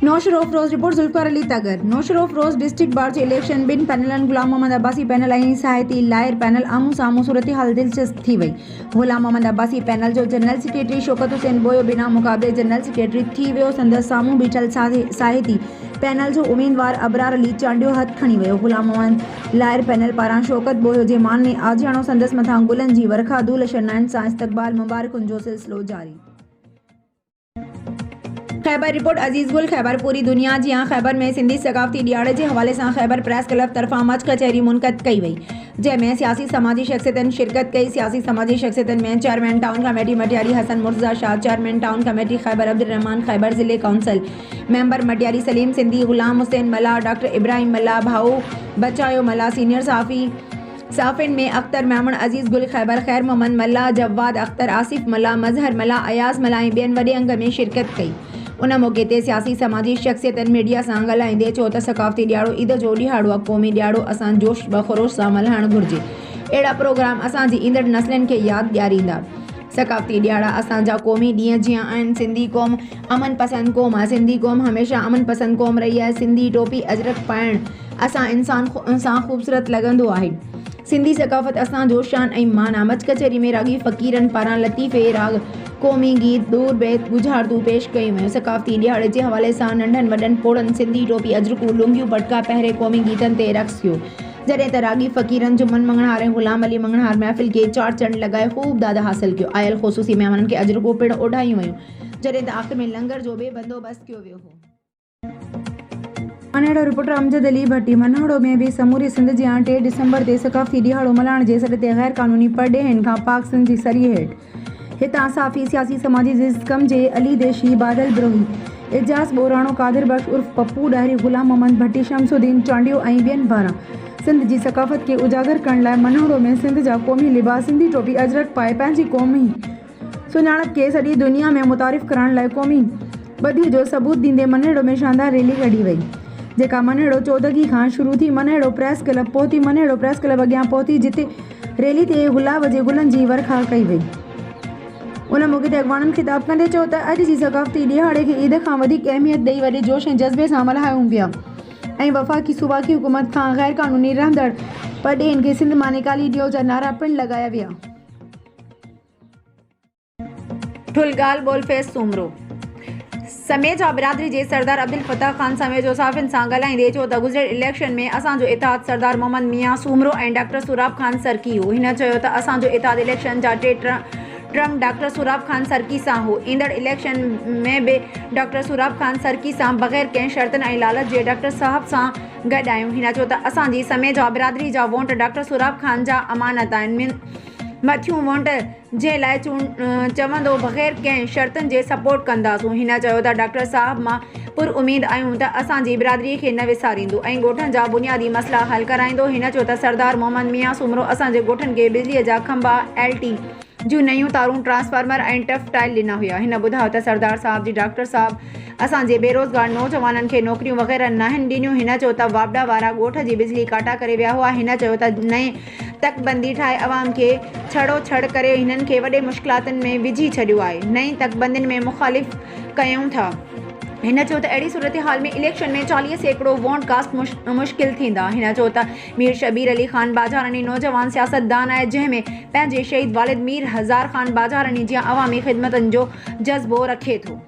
No share of Rose report Zulfikar Ali Tagar. No share of Rose district bar election बिन panel and Ghulam Mohammad Abbasi panel ऐं सहायती lawyer panel आमू सामू सूरत हाल दिलचस्प थी वई। गुलाम Mohammad Abbasi panel जो जनरल सेक्रेटरी शौकत हुसैन बोयो बिना मुकाबले जनरल सेक्रेटरी थी वियो। संदसि सामू बीठल सहायती पैनल जो उम्मीदवार अबरार अली चांडियो हथ खणी वियो। गुलाम मोहम्मद लायर पैनल पारां शौकत बोयो जे मान ने आजियाणो संदसि मथां गुलनि जी वरखा दूल शनाइण सां इस्तक़बाल मुबारकुनि जो सिलसिलो जारी। खैबर रिपोर्ट अजीज़ गुल खैबर पूरी दुनिया जी खैबर में सिंधी सकाफ़ती ॾियारे के हवाले से खैबर प्रेस क्लब तरफा मच कचहरी मुनक़द कई वई, जैमें सियासी समाजी शख्सियतन शिरकत कई। सियासी समाजी शख्सियतन में chairman town committee Matiari Hasan Murtaza Shah, chairman town committee Khyber Abdul Rahman, Khyber ज़िले council member Matiari Saleem Sindhi, Ghulam Hussain Malla, doctor Ibrahim Malla, Bhau Bachayo मल्ला, सीनियर साफ़िन में अख्तर मेमन, अजीज़ गुल खैबर, खैर मोहम्मद मल्ला, जवाद अख्तर, आसिफ मल्ला, मजहर मल्ला, अयाज मल्ला ऐं ॿियनि वॾे अंग में शिरकत कई। उन मौके ते सियासी समाजी शख्सियतन मीडिया सां ॻाल्हाईंदे चयो त सकाफ़ती ॾियारो ईद जो ॾिहाड़ो आहे, क़ौमी ॾियारो असां जोश बख़रोश सां मल्हाइणु घुरिजे। अहिड़ा प्रोग्राम असांजी ईंदड़ नस्लनि खे यादि ॾियारींदा। सकाफ़ती ॾियारा असांजा क़ौमी ॾींहं जीअं आहिनि। सिंधी क़ौम अमन पसंद क़ौम आहे। सिंधी क़ौम हमेशह अमन पसंद क़ौम रही आहे। सिंधी टोपी अजरक पाइण असां इंसान सां ख़ूबसूरत लॻंदो आहे। सिंधी सकाफ़त असांजो शान ऐं मान आहे। मच कचहरी में रागी फ़क़ीरनि पारां लतीफ़े राग क़ौमी गीत दूर बैत गुझारतू पेश कयूं वयूं। सकाफ़ती ॾियारे जे हवाले सां नंढनि वॾनि पोड़नि सिंधी टोपी अजरकू लुंगियूं पटका पहिरें क़ौमी गीतनि ते रक़्स कयो, जॾहिं त रागी फ़क़ीरनि जुमन मंगणहार ऐं ग़ुलाम अली मंगणहार महफ़िल खे चार चंड लॻाए ख़ूब दाद हासिल कयो। आयल ख़ुसूसी महिमाननि खे अजरकू पिण ओढायूं वयूं, जॾहिं त आख़िर में लंगर जो बि बंदोबस्त कयो वियो हो। मनहेड़ो रिपोर्टर अमजद अली भट्टी। मनहेड़ो में भी समूरी सिंध जी 3 डिसंबर ते सकाफ़ती ॾिहाड़ो मल्हाइण जे सॾ ते गैर क़ानूनी परॾे हिन खां पाक सिंध जी सरी हेठि हितां साफ़ी सियासी समाजी जिज़ कम जे अली देशी, बादल ब्रोही, एजाज़ बोराणो, कादिर बख्श उर्फ पप्पू डायरी, गुलाम मोहम्मद भट्टी, शमसुद्दीन चांडियो ऐं ॿियनि पारां सिंध जी सकाफ़त खे उजागर करण लाइ मनहेड़ो में सिंध जा क़ौमी लिबास सिंधी टोपी अजरक पाए पंहिंजी क़ौमी सुञाणप खे सॼी दुनिया में मुतारिफ़ करण लाइ क़ौमी ॿधी जो सबूत ॾींदे मनहेड़ो में शानदार रैली कढी वई, जेका मनहेड़ो चौदगी खां शुरू थी मनहेड़ो प्रेस क्लब पहुती। मनहेड़ो प्रेस क्लब अॻियां पहुती, जिते रैली ते गुलाब जे गुलनि जी वरखा कई वई। उन मौके ते अॻवाननि ख़िताब कंदे चयो त अॼु जी सकाफ़ती ॾिहाड़े खे ईद खां वधीक अहमियत ॾेई वॾे जोश ऐं जज़्बे सां मल्हायूं पिया ऐं वफ़ाक़ी सूबाकी हुकूमत खां गैर क़ानूनी रहंदड़ परॾेहिनि खे सिंध मां निकाली ॾियो जा नारा पिणु लॻाया विया। ठुल ॻाल्हि ॿोल फेस सूमरो। समेजा बिरादरी जे सरदार अब्दुल फताह खान समेजो साफ़िन सां ॻाल्हाईंदे चयो त गुज़िरियल इलेक्शन में असांजो इतिहाद सरदार मोहम्मद मियां सूमरो ऐं डॉक्टर सुराब खान सरकी हो। हिन चयो त असांजो इतिहाद इलेक्शन जा 3 ट्रम्प डॉक्टर सुराब खान सरकी सां हो। ईंदड़ इलेक्शन में बि डॉक्टर सुराब खान सरकी सां बग़ैर कंहिं शर्तनि ऐं लालच जे डॉक्टर साहब सां गॾु आहियूं। हिन चयो त असांजी समेजा बिरादरी जा वोट डॉक्टर सुराब खान जा अमानत आहिनि। मथियूं वोट जे लाइ चवंदो बग़ैर कंहिं शर्तनि जे सपोर्ट कंदासूं। हिन चयो त डॉक्टर साहब मां पुर उम्मीद आहियूं त असांजी बिरादरीअ खे न विसारींदो ऐं ॻोठनि जा बुनियादी मसइला हल कराईंदो। हिन चयो त सरदार मोहम्मद मियां सूमरो असांजे ॻोठनि खे बिजलीअ जा खंभा, LT जूं नयूं तारूं, ट्रांसफार्मर ऐं टफ टाइल ॾिना हुआ। हिन ॿुधायो त सरदार साहब जी डॉक्टर साहब असांजे बेरोज़गार नौजवाननि खे नौकरियूं वग़ैरह नाहिनि ॾिनियूं। हिन चयो त वापडा वारा ॻोठ जी बिजली काटा करे विया हुआ। हिन चयो त नए तकबंदी ठाहे अवाम खे छड़ो छड़ करे हिननि खे वॾे मुश्किलातुनि में विझी छॾियो आहे। नई तकबंदियुनि में मुख़ालिफ़ कयूं था। हिन चयो त अहिड़ी सूरत हाल में इलेक्शन में 40% वोट कास्ट मुश्किल थींदा। हिन चयो त मीर शबीर अली ख़ान बाजारानी नौजवान सियासतदान आहे, जंहिंमें पंहिंजे शहीद वालिद मीर हज़ार ख़ान बाजारानी जीअं अवामी ख़िदमतनि जो जज़्बो रखे थो।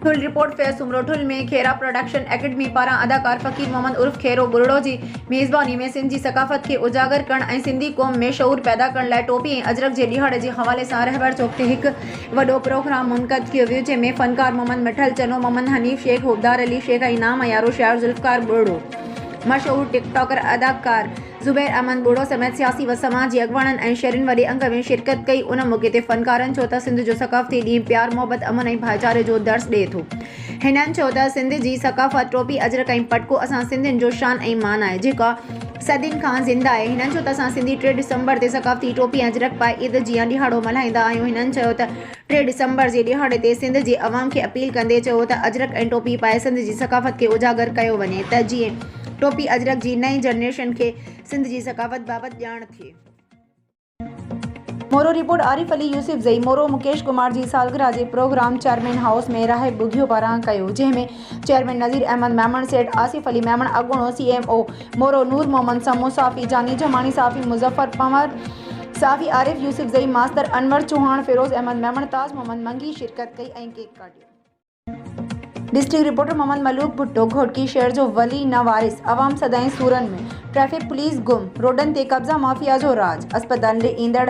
ठुल रिपोर्ट फेस सूमरो। ठुल में खेरा प्रोडक्शन एकेडमी पारां अदाकार फ़कीर मोहम्मद उर्फ खेरो बुरड़ो जी मेज़बानी में सिंध जी सकाफ़त खे उजागर करण ऐं सिंधी क़ौम में शऊर पैदा करण लाइ टोपी ऐं अजरक जे ॾिहाड़े जे हवाले सां रहबर चौक ते हिकु वॾो प्रोग्राम मुनक़द कयो वियो, जंहिंमें फ़नकार मोहम्मद मिठल चनो, मोहम्मद हनीफ़ शेख, हुबदार अली शेख ऐं नाम यारो शायर ज़ुल्फ़िकार बुरड़ो, मशहूर टिकटॉकर अदाकार ज़ुबैर अहमद बुरड़ो समेत सियासी व समाजी अॻवाननि ऐं शहरनि वॾे अंग में शिरकत कई। उन मौके ते फ़नकारनि चयो त सिंध जो सकाफ़ती ॾींहुं प्यार, मोहबत, अमन ऐं भाईचारे जो दर्स ॾिए थो। हिननि चयो त सिंध जी सकाफ़त टोपी अजरक ऐं पटको असां सिंधियुनि जो शान ऐं मान आहे, जेका सदियुनि खां ज़िंदा आहे। हिननि चयो त असां सिंधी 3 डिसंबर ते सकाफ़ती टोपी ऐं अजरक पाए ईद जीअं ॾिहाड़ो मल्हाईंदा आहियूं। हिननि चयो त 3 डिसंबर जे ॾिहाड़े ते सिंध जे अवाम खे अपील कंदे चयो त अजरक ऐं टोपी पाए सिंध जी सकाफ़त खे उजागर कयो वञे, त जीअं टोपी अजरक जी नई जनरेशन खे सिंध जी सकाफ़त बाबति ॼाण थिए। मोरो रिपोर्ट आरिफ अली यूसुफ जई मोरो मुकेश कुमार जी सालगिरह जे प्रोग्राम चेयरमैन हाउस में राहे बुघियो पारां कयो, जंहिंमें चेयरमैन नज़ीर अहमद मेमण सेठ आसिफ अली मेमण अगुणो CMO मोरो नूर मोहम्मद समो साफ़ी जानी जमानी साफ़ी मुजफ्फर पंवर साफ़ी आरिफ यूसुफ जई मास्तर अनवर चौहान फिरोज अहमद मेमण ताज मोहम्मद मंगी शिरकत कई ऐं केक काटियो। डिस्ट्रिक्ट रिपोर्टर मोहम्मद मलूक भुट्टो घोटकी शहर जो वली न वारिस अवाम सदाईं सूरन में ट्रैफिक पुलिस गुम रोडन ते कब्जा माफिया जो राज अस्पताल ॾे ईंदड़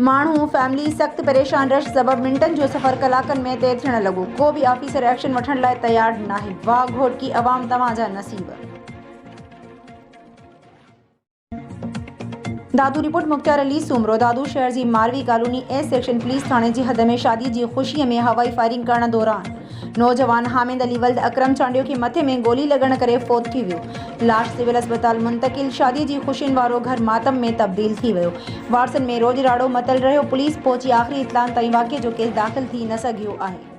माण्हू फैमिली सख्त परेशान रश सबब मिंटन जो सफ़र कलाकनि में तय थियण लॻो, को भी ऑफिसर एक्शन वठण लाइ तैयार नाहे। वाह घोटकी अवाम तव्हांजा नसीब। दादू रिपोर्ट मुख्तार अली सूमरो दादू शहर जी मारवी कॉलोनी ए सेक्शन पुलिस थाने जी हद में शादी की खुशी में हवाई फायरिंग करण दौरान नौजवान हामिद अली वल्द अकरम चांडियो के मथे में गोली लगण करे फौत थी वियो। लाश सिविल अस्पताल मुंतकिल, शादी जी खुशियुनि वारो घर मातम में तब्दील थी वियो। वारसन में रोज राड़ो मतल रहियो। पुलिस पहुंची आख़िरी इतलान ताईं वाक़े जो केस दाख़िल थी न सघियो आहे।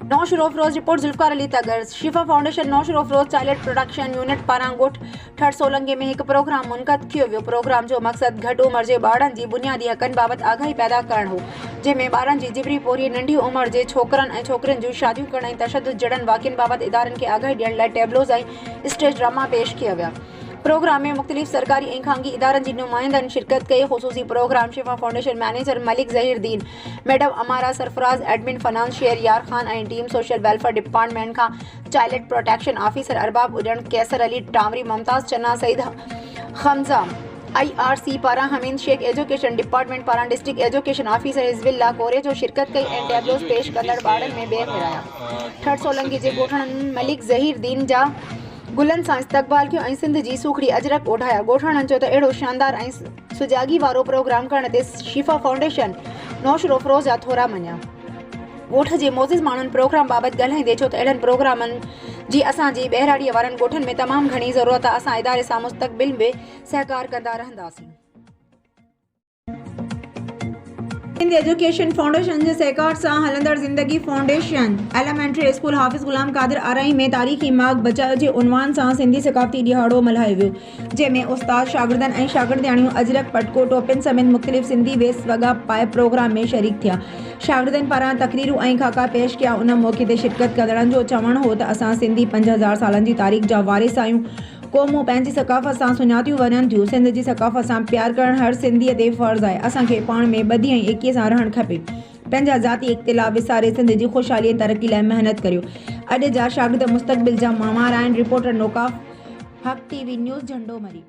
Naushahro Feroze report Zulfiqar Ali Tagar Shifa foundation Naushahro Feroze child protection unit पारां ॻोठ ठठ सोलंगे में एक प्रोग्राम मुनक़द कियो वियो। प्रोग्राम जो मक़सद घट उम्र जे ॿारनि जी बुनियादी हक़नि बाबति आगाही पैदा करणु हो, जंहिंमें ॿारनि जी जिबरी पोरी नंढी उम्र जे छोकरनि ऐं छोकिरियुनि जूं शादियूं करण ऐं तशदुद जड़नि वाक़िअनि बाबति इदारनि खे आगाही ॾियण लाइ टेबलोज़ ऐं स्टेज ड्रामा पेश किया विया। प्रोग्राम में मुख़्तलिफ़ सरकारी ऐं ख़ानगी इदारनि जी नुमाइंदनि शिरकत कई। ख़ुसूसी प्रोग्राम शिफा foundation manager Malik Zahiruddin, madam अमारा सरफराज, एडमिन फनांस शेहरयार खान ऐं टीम सोशल वेलफेयर डिपार्टमेंट खां चाइल्ड प्रोटेक्शन ऑफिसर अरबाब उजण, कैसर अली टामरी, मुमताज़ चन्ना, सईद हमज़ा, IRC पारां हमीद शेख, एजुकेशन डिपार्टमेंट पारां डिस्ट्रिक्ट एजुकेशन ऑफिसर हिज़बिल्ला कोरे जो शिरकत कई ऐं टेबलोज़ पेश कंदड़ ॿारनि में ॿेर विराया। ठठ सोलंगी जे ॻोठणनि मलिक ज़हीरुद्दीन जा गुलनि सां इस्तक़बाल कियो ऐं सिंध जी सूखड़ी अजरक ओढ़ाया। ॻोठणनि चयो त अहिड़ो शानदार ऐं सुजागी वारो प्रोग्राम करण ते शिफा फाउंडेशन नौशर ऑफ रोज़ जा थोरा मञिया। ॻोठ जे मोज़िज़ माण्हुनि प्रोग्राम बाबति ॻाल्हाईंदे चयो त अहिड़नि प्रोग्रामनि जी असांजी ॿहिराड़ीअ वारनि ॻोठनि में तमामु घणी ज़रूरत आहे। असां इदारे सां मुस्तक़बिल में सहकार कंदा रहंदासीं। सिंध एजुकेशन फाउंडेशन जे सहकार सां हलंदड़ ज़िंदगी फाउंडेशन एलिमेंट्री स्कूल हाफ़िज़ गुलाम कादिर आरई में तारीख़ी माग बचायो जे उनवान सां सिंधी सक़ाफ़ती ॾिहाड़ो मल्हायो वियो, जंहिंमें उस्ताद शागिर्दनि ऐं शागिर्दियाणियूं अजरक पटको टोपिन समेत मुख़्तलिफ़ सिंधी वेस वॻा पाए प्रोग्राम में शरीक थिया। शागिर्दनि पारां तक़रीरूं ऐं ख़ाका पेश कया। उन मौक़े ते शिरकत कंदड़नि जो चवणु हो त असां सिंधी 5000 सालनि जी तारीख़ जा वारिस आहियूं। क़ौमूं पंहिंजी सक़ाफ़त सां सुञातियूं वञनि थियूं। सिंध जी सक़ाफ़त सां प्यार करणु हर सिंधीअ ते फ़र्ज़ु आहे। असांखे पाण में ॿधी ऐं एकीअ सां रहणु खपे। पंहिंजा ज़ाती इख़्तिलाफ़ विसारे सिंध जी ख़ुशहाली ऐं तरक़ी लाइ महिनत करियो। अॼु जा शागिर्द मुस्तक़बिल जा मामार आहिनि। रिपोर्टर नौकाफ़, हक़ TV न्यूज़, झंडो मरी।